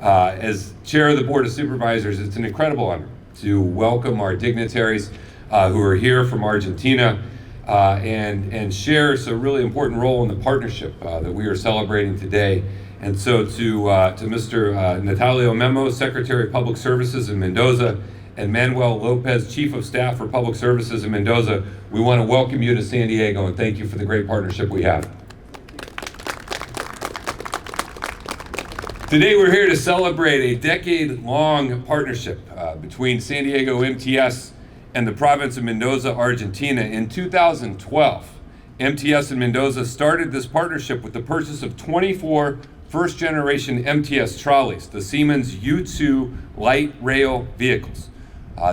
As chair of the Board of Supervisors, it's an incredible honor to welcome our dignitaries who are here from Argentina and shares a really important role in the partnership that we are celebrating today. And so to Mr. Natalio Memo, Secretary of Public Services in Mendoza, and Manuel Lopez, Chief of Staff for Public Services in Mendoza, we want to welcome you to San Diego and thank you for the great partnership we have. Today we're here to celebrate a decade-long partnership between San Diego MTS and the province of Mendoza, Argentina. In 2012, MTS and Mendoza started this partnership with the purchase of 24 first-generation MTS trolleys, the Siemens U2 light rail vehicles.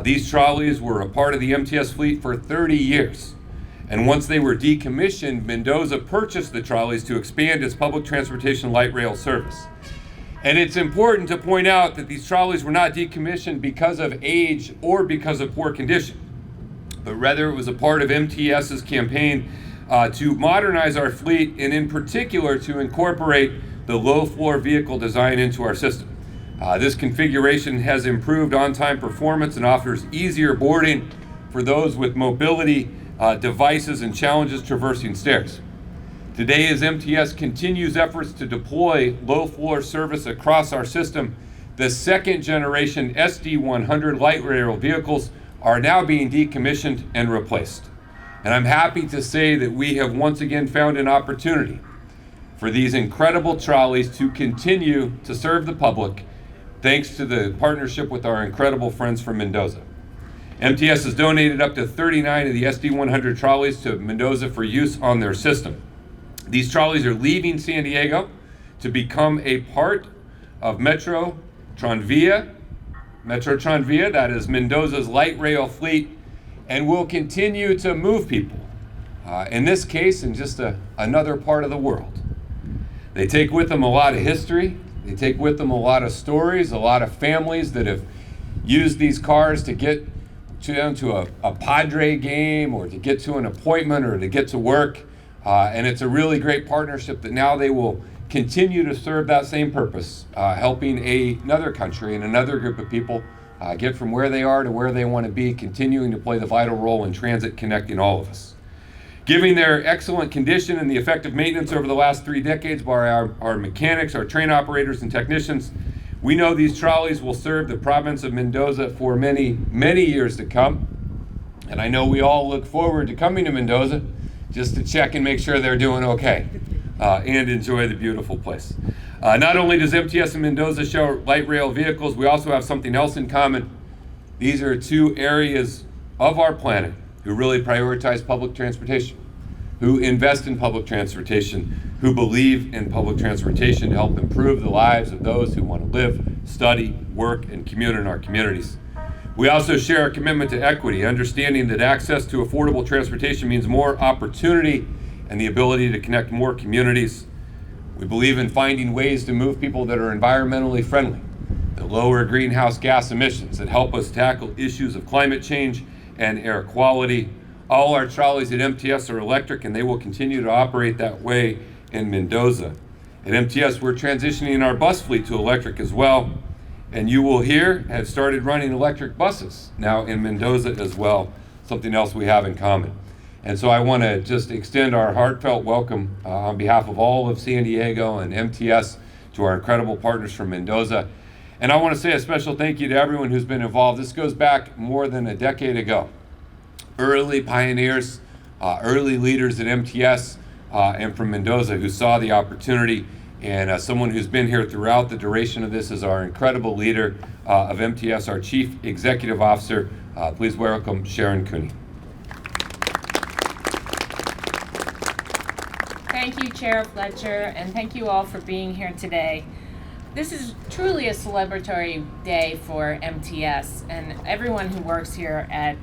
These trolleys were a part of the MTS fleet for 30 years. And once they were decommissioned, Mendoza purchased the trolleys to expand its public transportation light rail service. And it's important to point out that these trolleys were not decommissioned because of age or because of poor condition, but rather it was a part of MTS's campaign to modernize our fleet and in particular to incorporate the low-floor vehicle design into our system. This configuration has improved on-time performance and offers easier boarding for those with mobility devices and challenges traversing stairs. Today, as MTS continues efforts to deploy low-floor service across our system, the second-generation SD100 light rail vehicles are now being decommissioned and replaced. And I'm happy to say that we have once again found an opportunity for these incredible trolleys to continue to serve the public thanks to the partnership with our incredible friends from Mendoza. MTS has donated up to 39 of the SD100 trolleys to Mendoza for use on their system. These trolleys are leaving San Diego to become a part of Metro Tranvia, that is Mendoza's light rail fleet, and will continue to move people, in this case, in just another part of the world. They take with them a lot of history. They take with them a lot of stories, a lot of families that have used these cars to get to a Padre game or to get to an appointment or to get to work. And it's a really great partnership that now they will continue to serve that same purpose, helping another country and another group of people get from where they are to where they want to be, continuing to play the vital role in transit connecting all of us. Given their excellent condition and the effective maintenance over the last 3 decades by our mechanics, our train operators, and technicians, we know these trolleys will serve the province of Mendoza for many, many years to come. And I know we all look forward to coming to Mendoza just to check and make sure they're doing okay and enjoy the beautiful place. Not only does MTS and Mendoza show light rail vehicles, we also have something else in common. These are 2 areas of our planet who really prioritize public transportation, who invest in public transportation, who believe in public transportation to help improve the lives of those who want to live, study, work, and commute in our communities. We also share a commitment to equity, understanding that access to affordable transportation means more opportunity and the ability to connect more communities. We believe in finding ways to move people that are environmentally friendly, that lower greenhouse gas emissions, that help us tackle issues of climate change and air quality. All our trolleys at MTS are electric and they will continue to operate that way in Mendoza. At MTS, we're transitioning our bus fleet to electric as well. And you will hear have started running electric buses now in Mendoza as well, something else we have in common. And so I want to just extend our heartfelt welcome on behalf of all of San Diego and MTS to our incredible partners from Mendoza. And I want to say a special thank you to everyone who's been involved. This goes back more than a decade ago. Early pioneers, early leaders at MTS and from Mendoza who saw the opportunity, and someone who's been here throughout the duration of this is our incredible leader of MTS, our Chief Executive Officer. Please welcome Sharon Cooney. Thank you, Chair Fletcher, and thank you all for being here today. This is truly a celebratory day for MTS and everyone who works here at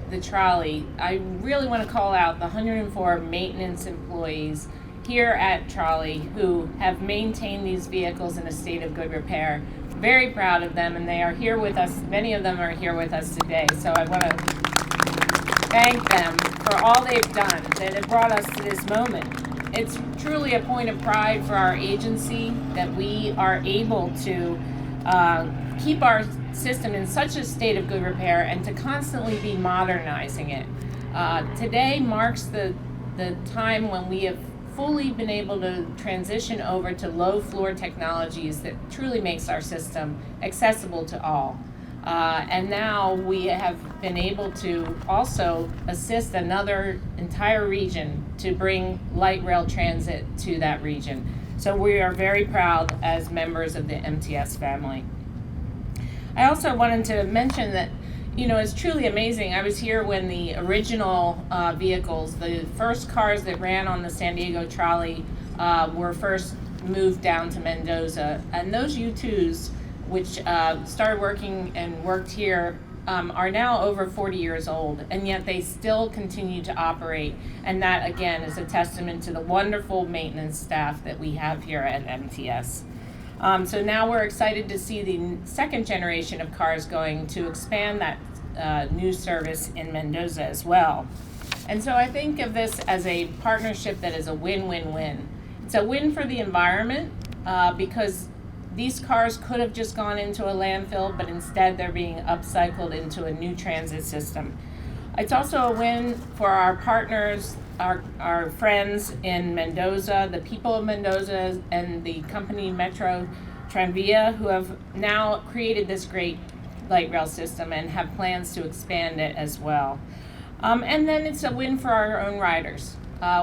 the trolley. I really want to call out the 104 maintenance employees here at Trolley who have maintained these vehicles in a state of good repair. Very proud of them, and they are here with us. Many of them are here with us today, so I want to thank them for all they've done that have brought us to this moment. it's truly a point of pride for our agency that we are able to keep our system in such a state of good repair and to constantly be modernizing it. Today marks the time when we have fully been able to transition over to low floor technologies that truly makes our system accessible to all. And now we have been able to also assist another entire region to bring light rail transit to that region. So we are very proud as members of the MTS family. I also wanted to mention that, you know, it's truly amazing. I was here when the original vehicles, the first cars that ran on the San Diego Trolley were first moved down to Mendoza. And those U2s, which started working and worked here, are now over 40 years old, and yet they still continue to operate. And that, again, is a testament to the wonderful maintenance staff that we have here at MTS. So now we're excited to see the second generation of cars going to expand that new service in Mendoza as well. And so I think of this as a partnership that is a win-win-win. It's a win for the environment because these cars could have just gone into a landfill, but instead they're being upcycled into a new transit system. It's also a win for our partners, our friends in Mendoza, the people of Mendoza, and the company Metro Tranvia, who have now created this great light rail system and have plans to expand it as well. And then it's a win for our own riders.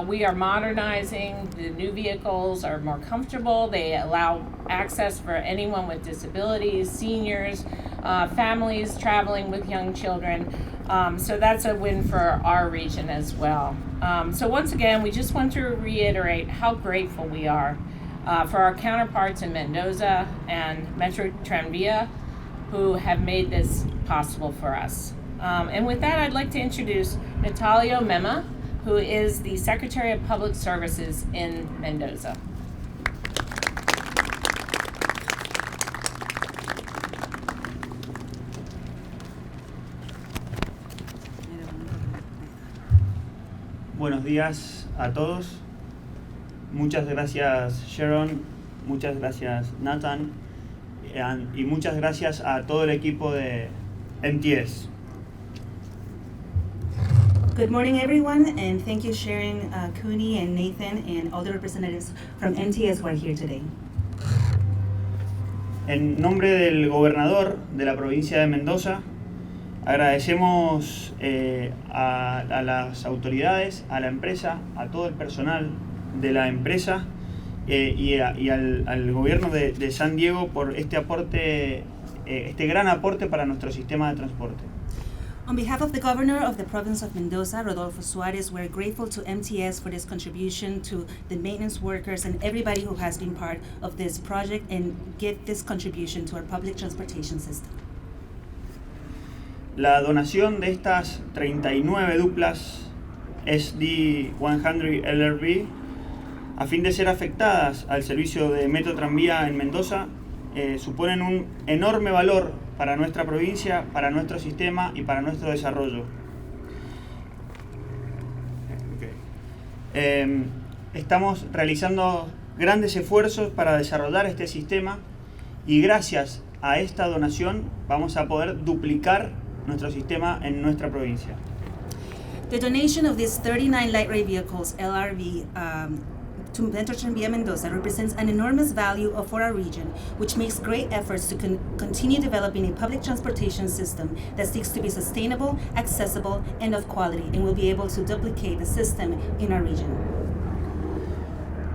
We are modernizing. The new vehicles are more comfortable. They allow access for anyone with disabilities, seniors, families traveling with young children. So that's a win for our region as well. So once again, we just want to reiterate how grateful we are for our counterparts in Mendoza and Metro Tranvia who have made this possible for us. And with that, I'd like to introduce Natalio Mema, who is the Secretary of Public Services in Mendoza. Buenos días a todos. Muchas gracias Sharon, muchas gracias Nathan y muchas gracias a todo el equipo de MTS. Good morning, everyone, and thank you, Sharon, Cooney, and Nathan, and all the representatives from MTS who are here today. En nombre del gobernador de la provincia de Mendoza, agradecemos a las autoridades, a la empresa, a todo el personal de la empresa y al gobierno de San Diego por este aporte, este gran aporte para nuestro sistema de transporte. On behalf of the governor of the province of Mendoza, Rodolfo Suarez, we're grateful to MTS for this contribution to the maintenance workers and everybody who has been part of this project and give this contribution to our public transportation system. La donación de estas 39 duplas SD100 LRV a fin de ser afectadas al servicio de Metro Tranvía en Mendoza suponen un enorme valor para nuestra provincia, para nuestro sistema y para nuestro desarrollo. Estamos realizando grandes esfuerzos para desarrollar este sistema y gracias a esta donación vamos a poder duplicar nuestro sistema en nuestra provincia. The donation of these 39 light rail vehicles, LRV, to Metro Tranvía Mendoza represents an enormous value for our region, which makes great efforts to continue developing a public transportation system that seeks to be sustainable, accessible, and of quality, and will be able to duplicate the system in our region.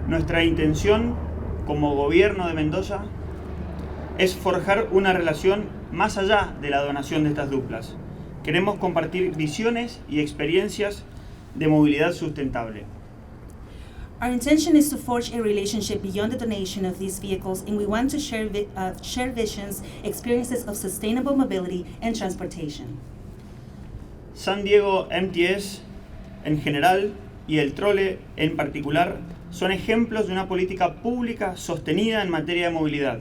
Nuestra intención como gobierno de Mendoza es forjar una relación más allá de la donación de estas duplas. Queremos compartir visiones y experiencias de movilidad sustentable. Our intention is to forge a relationship beyond the donation of these vehicles, and we want to share visions, experiences of sustainable mobility and transportation. San Diego MTS en general y el Trolley en particular son ejemplos de una política pública sostenida en materia de movilidad,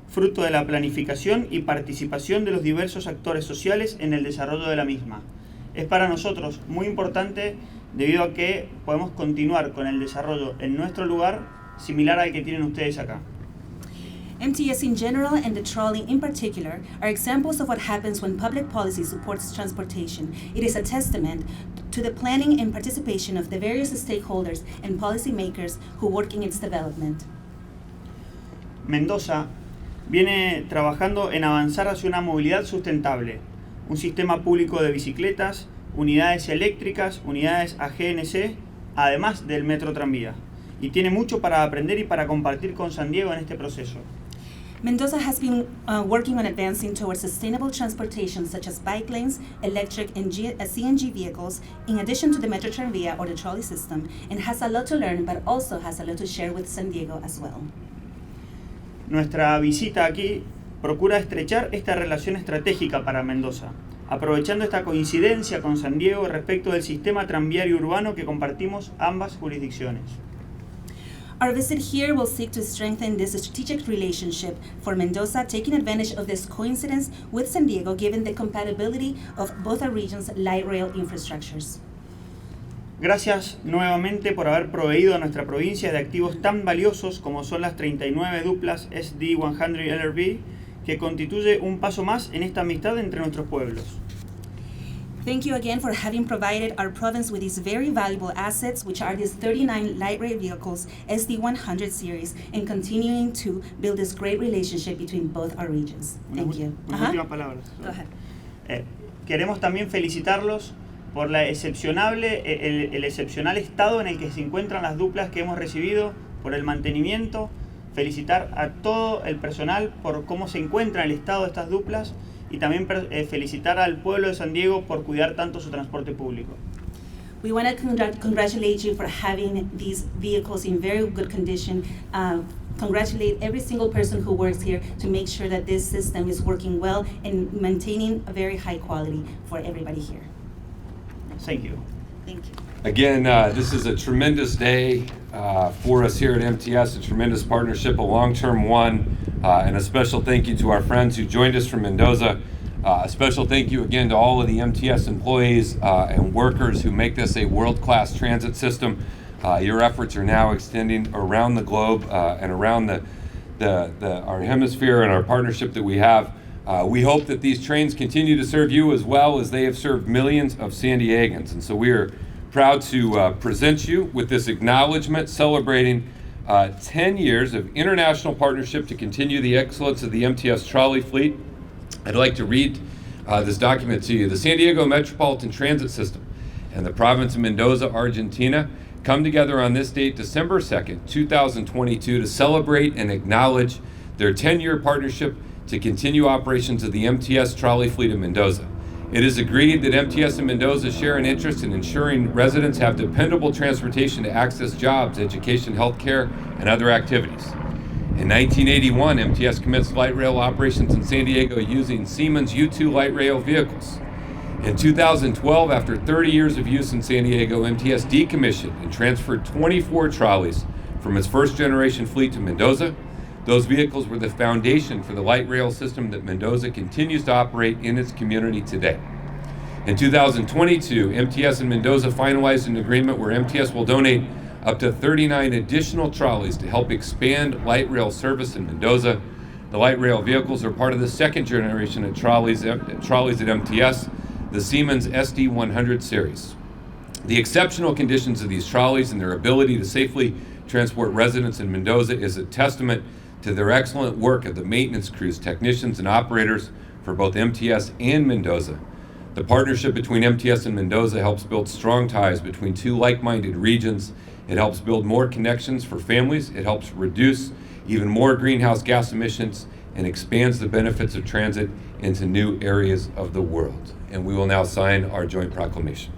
fruto de la planificación y participación de los diversos actores sociales en el desarrollo de la misma. Es para nosotros muy importante debido a que podemos continuar con el desarrollo en nuestro lugar similar al que tienen ustedes acá. MTS in general and the trolley in particular are examples of what happens when public policy supports transportation. It is a testament to the planning and participation of the various stakeholders and policymakers who work in its development. Mendoza viene trabajando en avanzar hacia una movilidad sustentable, un sistema público de bicicletas, unidades eléctricas, unidades AGNC, además del metro tranvía. Y tiene mucho para aprender y para compartir con San Diego en este proceso. Mendoza has been working on advancing towards sustainable transportation such as bike lanes, electric and CNG vehicles, in addition to the Metro Tranvía or the trolley system, and has a lot to learn but also has a lot to share with San Diego as well. Nuestra visita aquí procura estrechar esta relación estratégica para Mendoza, aprovechando esta coincidencia con San Diego respecto del sistema tranviario urbano que compartimos ambas jurisdicciones. Our visit here will seek to strengthen this strategic relationship for Mendoza, taking advantage of this coincidence with San Diego, given the compatibility of both our regions' light rail infrastructures. Gracias nuevamente por haber proveído a nuestra provincia de activos tan valiosos como son las 39 duplas SD100 LRV, que constituye un paso más en esta amistad entre nuestros pueblos. Thank you again for having provided our province with these very valuable assets, which are these 39 light rail vehicles, SD100 series, and continuing to build this great relationship between both our regions. Thank you. Unas últimas palabras. Go ahead. Queremos también felicitarlos por el excepcional estado en el que se encuentran las duplas que hemos recibido, por el mantenimiento, felicitar a todo el personal por cómo se encuentra el estado de estas duplas, y también felicitar al pueblo de San Diego por cuidar tanto su transporte público. We want to congratulate you for having these vehicles in very good condition. Congratulate every single person who works here to make sure that this system is working well and maintaining a very high quality for everybody here. Thank you. Thank you. Again, this is a tremendous day for us here at MTS, a tremendous partnership, a long-term one, and a special thank you to our friends who joined us from Mendoza. A special thank you again to all of the MTS employees and workers who make this a world-class transit system. Your efforts are now extending around the globe and around our hemisphere and our partnership that we have. We hope that these trains continue to serve you as well as they have served millions of San Diegans. And so we are proud to present you with this acknowledgement celebrating 10 years of international partnership to continue the excellence of the MTS trolley fleet. I'd like to read this document to you. The San Diego Metropolitan Transit System and the province of Mendoza, Argentina, come together on this date, December 2nd, 2022, to celebrate and acknowledge their 10-year partnership to continue operations of the MTS trolley fleet in Mendoza. It is agreed that MTS and Mendoza share an interest in ensuring residents have dependable transportation to access jobs, education, healthcare, and other activities. In 1981, MTS commenced light rail operations in San Diego using Siemens U2 light rail vehicles. In 2012, after 30 years of use in San Diego, MTS decommissioned and transferred 24 trolleys from its first-generation fleet to Mendoza. Those vehicles were the foundation for the light rail system that Mendoza continues to operate in its community today. In 2022, MTS and Mendoza finalized an agreement where MTS will donate up to 39 additional trolleys to help expand light rail service in Mendoza. The light rail vehicles are part of the second generation of trolleys at MTS, the Siemens SD100 series. The exceptional conditions of these trolleys and their ability to safely transport residents in Mendoza is a testament to their excellent work of the maintenance crews, technicians, and operators for both MTS and Mendoza. The partnership between MTS and Mendoza helps build strong ties between two like-minded regions. It helps build more connections for families. It helps reduce even more greenhouse gas emissions and expands the benefits of transit into new areas of the world. And we will now sign our joint proclamation.